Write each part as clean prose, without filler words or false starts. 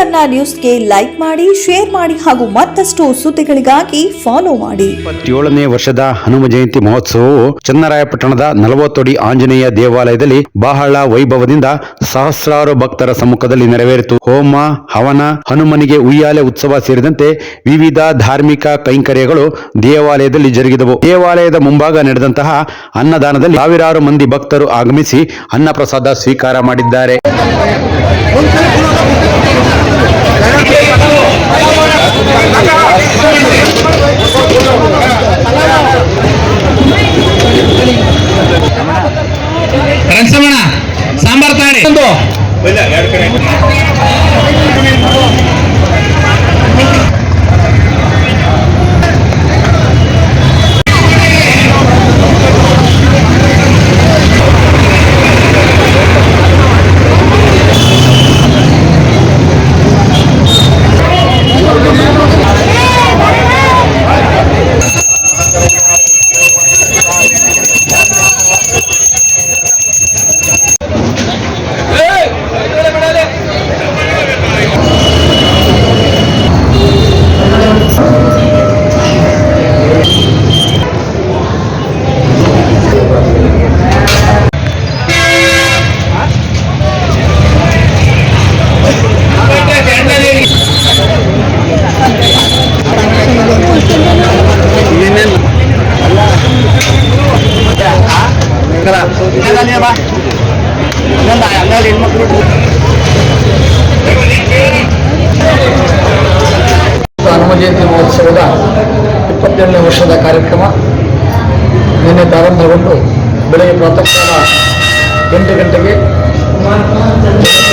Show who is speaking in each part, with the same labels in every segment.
Speaker 1: ಕನ್ನಡ ನ್ಯೂಸ್ಗೆ ಲೈಕ್ ಮಾಡಿ, ಶೇರ್ ಮಾಡಿ ಹಾಗೂ ಮತ್ತಷ್ಟು ಸುದ್ದಿಗಳಿಗಾಗಿ ಫಾಲೋ ಮಾಡಿ.
Speaker 2: 27ನೇ ವರ್ಷದ ಹನುಮ ಜಯಂತಿ ಮಹೋತ್ಸವವು ಚನ್ನರಾಯಪಟ್ಟಣದ 40 ಅಡಿ ಆಂಜನೇಯ ದೇವಾಲಯದಲ್ಲಿ ಬಹಳ ವೈಭವದಿಂದ ಸಹಸ್ರಾರು ಭಕ್ತರ ಸಮ್ಮುಖದಲ್ಲಿ ನೆರವೇರಿತು. ಹೋಮ, ಹವನ, ಹನುಮನಿಗೆ ಉಯ್ಯಾಲೆ ಉತ್ಸವ ಸೇರಿದಂತೆ ವಿವಿಧ ಧಾರ್ಮಿಕ ಕೈಂಕರ್ಯಗಳು ದೇವಾಲಯದಲ್ಲಿ ಜರುಗಿದವು. ದೇವಾಲಯದ ಮುಂಭಾಗ ನಡೆದಂತಹ ಅನ್ನದಾನದಲ್ಲಿ ಸಾವಿರಾರು ಮಂದಿ ಭಕ್ತರು ಆಗಮಿಸಿ ಅನ್ನಪ್ರಸಾದ ಸ್ವೀಕಾರ ಮಾಡಿದ್ದಾರೆ.
Speaker 3: ಸಾಂಬಾರ್ ತಾಡಿ
Speaker 4: ಹನುಮ ಜಯಂತಿ ಮಹೋತ್ಸವದ 27ನೇ ವರ್ಷದ ಕಾರ್ಯಕ್ರಮ ನಿನ್ನೆ ಪ್ರಾರಂಭಗೊಂಡು ಬೆಳಗ್ಗೆ ಪ್ರಾತಃ ಕಾಲ 8 ಗಂಟೆಗೆ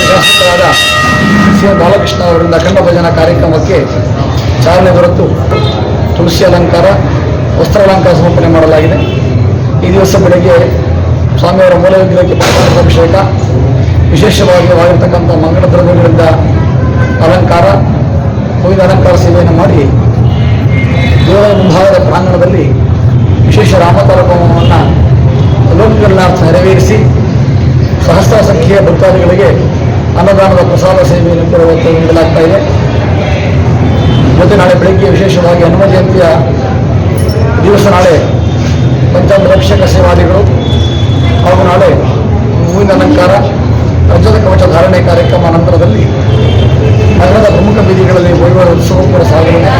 Speaker 4: ಶಾಸಕರಾದ ಸಿ ಬಾಲಕೃಷ್ಣ ಅವರಿಂದ ಅಖಂಡ ಭಜನಾ ಕಾರ್ಯಕ್ರಮಕ್ಕೆ ಚಾಲನೆ ದೊರೆತು ತುಳಸಿ ಅಲಂಕಾರ, ವಸ್ತ್ರಾಲಂಕಾರ ಸಮರ್ಪಣೆ ಮಾಡಲಾಗಿದೆ. ಈ ದಿವಸ ಬೆಳಗ್ಗೆ ಸ್ವಾಮಿಯವರ ಮೂಲ ವಿಗ್ರಹಕ್ಕೆ ಅಭಿಷೇಕ, ವಿಶೇಷವಾಗಿರ್ತಕ್ಕಂಥ ಮಂಗಳ ದ್ರವ್ಯಗಳಿಂದ ಅಲಂಕಾರ, ಹೂವಿನ ಅಲಂಕಾರ ಸೇವೆಯನ್ನು ಮಾಡಿ ದೇವರ ಮುಂಭಾಗದ ಪ್ರಾಂಗಣದಲ್ಲಿ ವಿಶೇಷ ರಾಮತಾರಕವನ್ನು ಲೋಕಕಲ್ಯಾಣಾರ್ಥ ನೆರವೇರಿಸಿ ಸಹಸ್ರ ಸಂಖ್ಯೆಯ ಭಕ್ತಾದಿಗಳಿಗೆ ಅನ್ನದಾನದ ಪ್ರಸಾದ ಸೇವೆಯನ್ನು ನೀಡಲಾಗ್ತಾ ಇದೆ. ಮತ್ತು ನಾಳೆ ಬೆಳಗ್ಗೆ ವಿಶೇಷವಾಗಿ ಹನುಮ ಜಯಂತಿಯ ದಿವಸ ನಾಳೆ ಪಂಚಾಮೃತಕ್ಷಕ ಸೇವಾದಿಗಳು ಹಾಗೂ ನಾಳೆ ಹೂವಿನ ಅಲಂಕಾರ, ರಜದ ಕವಚ ಧಾರಣೆ ಕಾರ್ಯಕ್ರಮ ನಂತರದಲ್ಲಿ ನಗರದ ಪ್ರಮುಖ ಬೀದಿಗಳಲ್ಲಿ ವೈಭವ ಉತ್ಸವ ಕೂಡ ಸಾಗಲಿದೆ.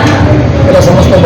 Speaker 4: ಎಲ್ಲ ಸಮಸ್ತ